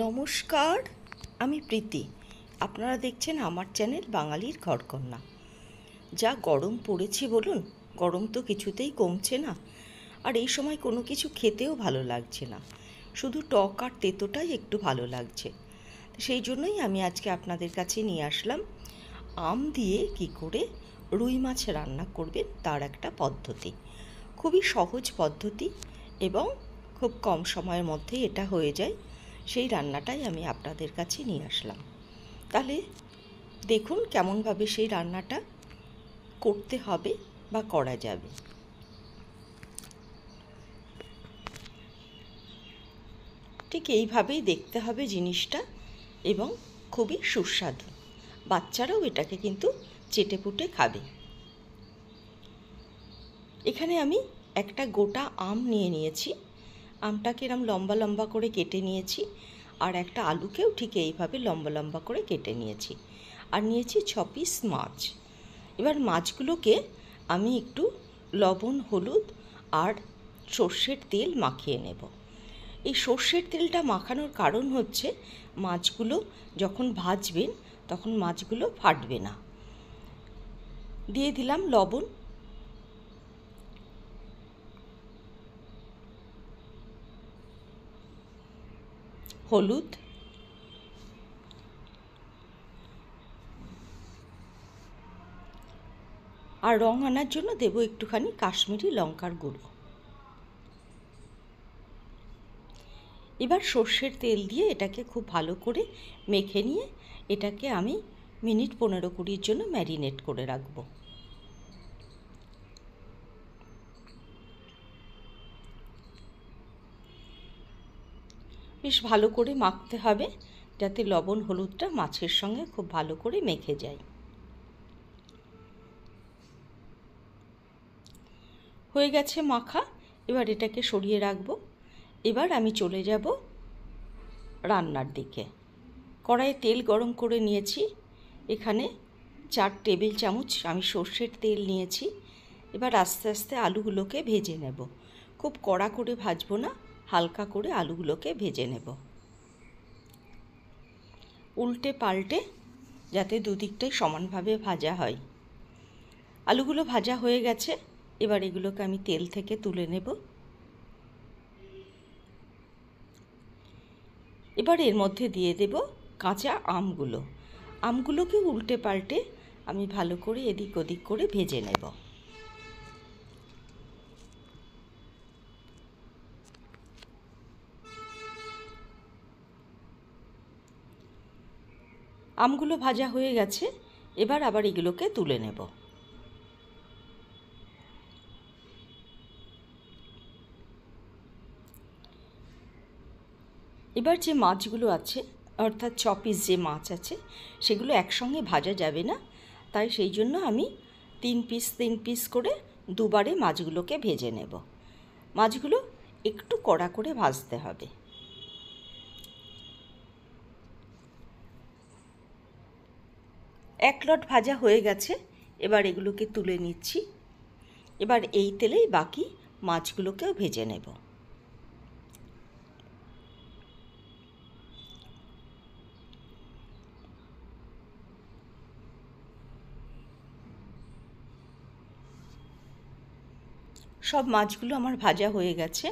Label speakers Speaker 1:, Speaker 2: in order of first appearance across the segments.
Speaker 1: নমস্কার, আমি প্রীতি। আপনারা দেখছেন আমার চ্যানেল বাঙালির ঘরকন্না। যা গরম পড়েছে বলুন, গরম তো কিছুতেই কমছে না। আর এই সময় কোনো কিছু খেতেও ভালো লাগছে না, শুধু টক আর তেঁতোটাই একটু ভালো লাগছে। সেই জন্যই আমি আজকে আপনাদের কাছে নিয়ে আসলাম আম দিয়ে কি করে রুই মাছ রান্না করবেন তার একটা পদ্ধতি। খুবই সহজ পদ্ধতি এবং খুব কম সময়ের মধ্যেই এটা হয়ে যায়। সেই রান্নাটাই আমি আপনাদের কাছে নিয়ে আসলাম। তাহলে দেখুন কেমনভাবে সেই রান্নাটা করতে হবে বা করা যাবে। ঠিক এইভাবেই দেখতে হবে জিনিসটা, এবং খুবই সুস্বাদু। বাচ্চারাও এটাকে কিন্তু চেটেপুটে খাবে। এখানে আমি একটা গোটা আম নিয়ে নিয়েছি। আমটাকে এরম লম্বা লম্বা করে কেটে নিয়েছি, আর একটা আলুকেও ঠিক এইভাবে লম্বা লম্বা করে কেটে নিয়েছি, আর নিয়েছি 6 পিস মাছ। এবার মাছগুলোকে আমি একটু লবণ, হলুদ আর সর্ষের তেল মাখিয়ে নেব। এই সর্ষের তেলটা মাখানোর কারণ হচ্ছে মাছগুলো যখন ভাজবেন তখন মাছগুলো ফাটবে না। দিয়ে দিলাম লবণ, হলুদ, আর রং আনার জন্য দেবো একটুখানি কাশ্মীরি লঙ্কার গুঁড়ো। এবার সর্ষের তেল দিয়ে এটাকে খুব ভালো করে মেখে নিয়ে এটাকে আমি মিনিট 15-20 জন্য ম্যারিনেট করে রাখব। বেশ ভালো করে মাখতে হবে যাতে লবণ হলুদটা মাছের সঙ্গে খুব ভালো করে মেখে যায়। হয়ে গেছে মাখা, এবার এটাকে সরিয়ে রাখবো। এবার আমি চলে যাব রান্নার দিকে। কড়াইয়ে তেল গরম করে নিয়েছি। এখানে 4 টেবিল চামচ আমি সর্ষের তেল নিয়েছি। এবার আস্তে আস্তে আলুগুলোকে ভেজে নেব। খুব কড়া করে ভাজবো না, হালকা করে আলুগুলোকে ভেজে নেব, উল্টে পাল্টে, যাতে দুদিকটাই সমানভাবে ভাজা হয়। আলুগুলো ভাজা হয়ে গেছে। এবার এগুলোকে আমি তেল থেকে তুলে নেব। এবার এর মধ্যে দিয়ে দেব কাঁচা আমগুলো। আমগুলোকে উল্টে পাল্টে আমি ভালো করে এদিক ওদিক করে ভেজে নেব। আমগুলো ভাজা হয়ে গেছে। এবার আবার এগুলোকে তুলে নেব। এবার যে মাছগুলো আছে, অর্থাৎ 6 পিস যে মাছ আছে, সেগুলো একসঙ্গে ভাজা যাবে না। তাই সেই জন্য আমি 3 পিস করে দুবারে মাছগুলোকে ভেজে নেব। মাছগুলো একটু কড়া করে ভাজতে হবে। এক লট ভাজা হয়ে গেছে। এবার এগুলোকে তুলে নিচ্ছি। এবার এই তেলেই বাকি মাছগুলোকেও ভেজে নেব। সব মাছগুলো আমার ভাজা হয়ে গেছে।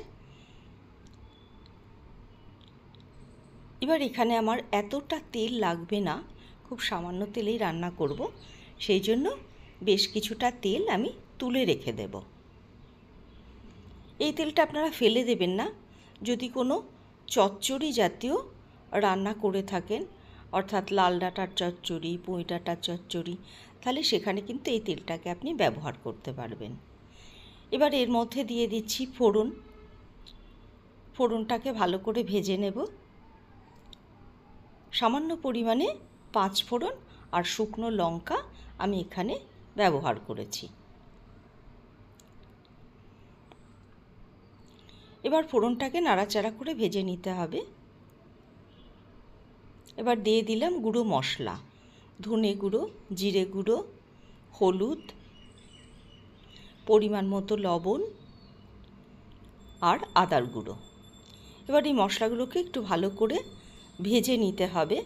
Speaker 1: এবার এখানে আমার এতটা তেল লাগবে না, খুব সামান্য তেলেই রান্না করব। সেই জন্য বেশ কিছুটা তেল আমি তুলে রেখে দেব। এই তেলটা আপনারা ফেলে দেবেন না। যদি কোনো চচ্চড়ি জাতীয় রান্না করে থাকেন, অর্থাৎ লাল ডাঁটার চচ্চড়ি, পুঁই ডাঁটার চচ্চড়ি, তাহলে সেখানে কিন্তু এই তেলটাকে আপনি ব্যবহার করতে পারবেন। এবার এর মধ্যে দিয়ে দিচ্ছি ফোড়ন। ফোড়নটাকে ভালো করে ভেজে নেব। সামান্য পরিমাণে 5 ফোড়ন আর শুকনো লঙ্কা আমি এখানে ব্যবহার করেছি। এবার ফোড়নটাকে নাড়াচাড়া করে ভেজে নিতে হবে। এবার দিয়ে দিলাম গুঁড়ো মশলা, ধনে গুঁড়ো, জিরে গুঁড়ো, হলুদ, পরিমাণ মতো লবণ আর আদার গুঁড়ো। এবার এই মশলাগুলোকে একটু ভালো করে ভেজে নিতে হবে।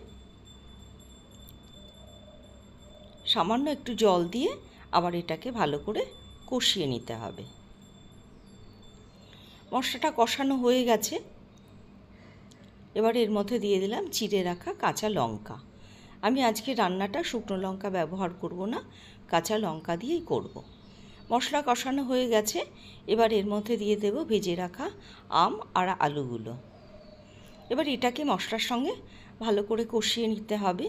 Speaker 1: সামান্য একটু জল দিয়ে আবার এটাকে ভালো করে কষিয়ে নিতে হবে। মশলাটা কষানো হয়ে গেছে। এবার এর মধ্যে দিয়ে দিলাম চিড়ে রাখা কাঁচা লঙ্কা। আমি আজকে রান্নাটা শুকনো লঙ্কা ব্যবহার করব না, কাঁচা লঙ্কা দিয়েই করব। মশলা কষানো হয়ে গেছে। এবার এর মধ্যে দিয়ে দেব ভেজে রাখা আম আর আলুগুলো। এবার এটাকে মশলার সঙ্গে ভালো করে কষিয়ে নিতে হবে।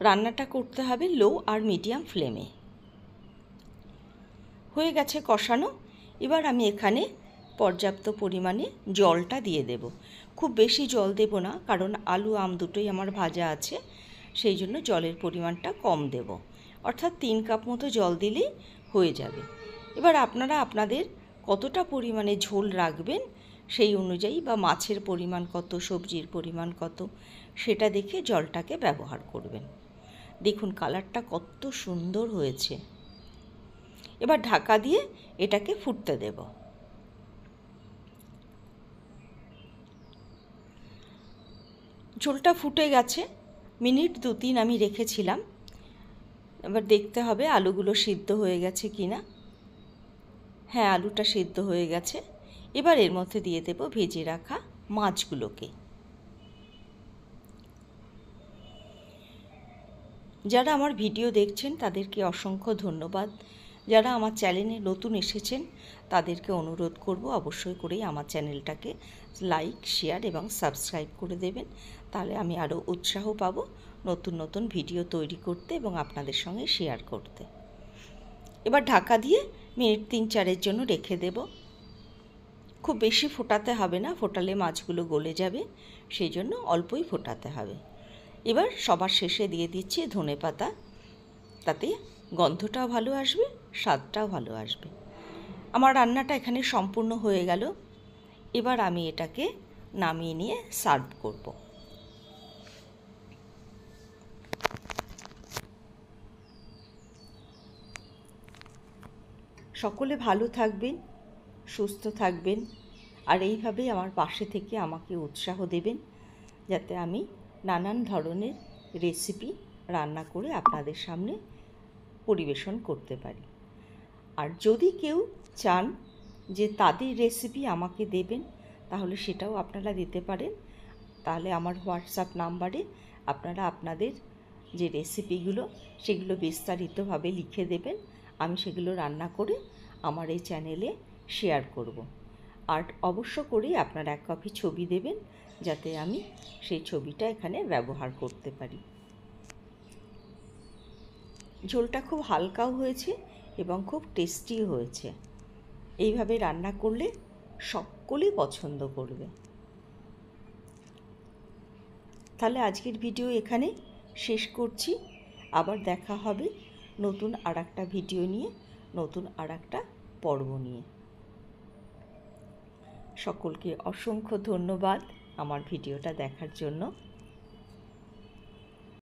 Speaker 1: রান্নাটা করতে হবে লো আর মিডিয়াম ফ্লেমে। হয়ে গেছে কষানো। এবার আমি এখানে পর্যাপ্ত পরিমাণে জলটা দিয়ে দেব। খুব বেশি জল দেব না, কারণ আলু আম দুটোই আমার ভাজা আছে, সেই জন্য জলের পরিমাণটা কম দেব। অর্থাৎ 3 কাপ মতো জল দিলেই হয়ে যাবে। এবার আপনারা আপনাদের কতটা পরিমাণে ঝোল রাখবেন সেই অনুযায়ী, বা মাছের পরিমাণ কত, সবজির পরিমাণ কত, সেটা দেখে জলটাকে ব্যবহার করবেন। দেখুন কালারটা কত সুন্দর হয়েছে। এবার ঢাকা দিয়ে এটাকে ফুটতে দেব। ঝোলটা ফুটে গেছে, মিনিট 2-3 আমি রেখেছিলাম। এবার দেখতে হবে আলুগুলো সিদ্ধ হয়ে গেছে কিনা। হ্যাঁ, আলুটা সিদ্ধ হয়ে গেছে। এবার এর মধ্যে দিয়ে দেব ভেজে রাখা মাছগুলোকে। যারা আমার ভিডিও দেখছেন তাদেরকে অসংখ্য ধন্যবাদ। যারা আমার চ্যানেলে নতুন এসেছেন তাদেরকে অনুরোধ করব অবশ্যই করেই আমার চ্যানেলটাকে লাইক, শেয়ার এবং সাবস্ক্রাইব করে দেবেন। তাহলে আমি আরও উৎসাহ পাবো নতুন নতুন ভিডিও তৈরি করতে এবং আপনাদের সঙ্গে শেয়ার করতে। এবার ঢাকা দিয়ে মিনিট 3-4-এর জন্য রেখে দেব। খুব বেশি ফোটাতে হবে না, ফোটালে মাছগুলো গলে যাবে, সেই জন্য অল্পই ফোটাতে হবে। এবার সবার শেষে দিয়ে দিচ্ছি ধনেপাতা, তাতে গন্ধটাও ভালো আসবে, স্বাদটাও ভালো আসবে। আমার রান্নাটা এখানে সম্পূর্ণ হয়ে গেল। এবার আমি এটাকে নামিয়ে নিয়ে সার্ভ করব। সকলে ভালো থাকবেন, সুস্থ থাকবেন, আর এইভাবেই আমার পাশে থেকে আমাকে উৎসাহ দেবেন, যাতে আমি নানান ধরনের রেসিপি রান্না করে আপনাদের সামনে পরিবেশন করতে পারি। আর যদি কেউ চান যে তাদের রেসিপি আমাকে দেবেন, তাহলে সেটাও আপনারা দিতে পারেন। তাহলে আমার হোয়াটসঅ্যাপ নাম্বারে আপনারা আপনাদের যে রেসিপিগুলো সেগুলো বিস্তারিতভাবে লিখে দেবেন। আমি সেগুলো রান্না করে আমার এই চ্যানেলে শেয়ার করব। আর অবশ্য করেই আপনারা 1 কপি ছবি দেবেন, যাতে আমি সেই ছবিটা এখানে ব্যবহার করতে পারি। ঝোলটা খুব হালকাও হয়েছে এবং খুব টেস্টিও হয়েছে। এইভাবে রান্না করলে সকলেই পছন্দ করবে। তাহলে আজকের ভিডিও এখানে শেষ করছি। আবার দেখা হবে নতুন আরেকটা ভিডিও নিয়ে, নতুন আরেকটা পর্ব নিয়ে। সকলকে অসংখ্য ধন্যবাদ আমার ভিডিওটা দেখার জন্য।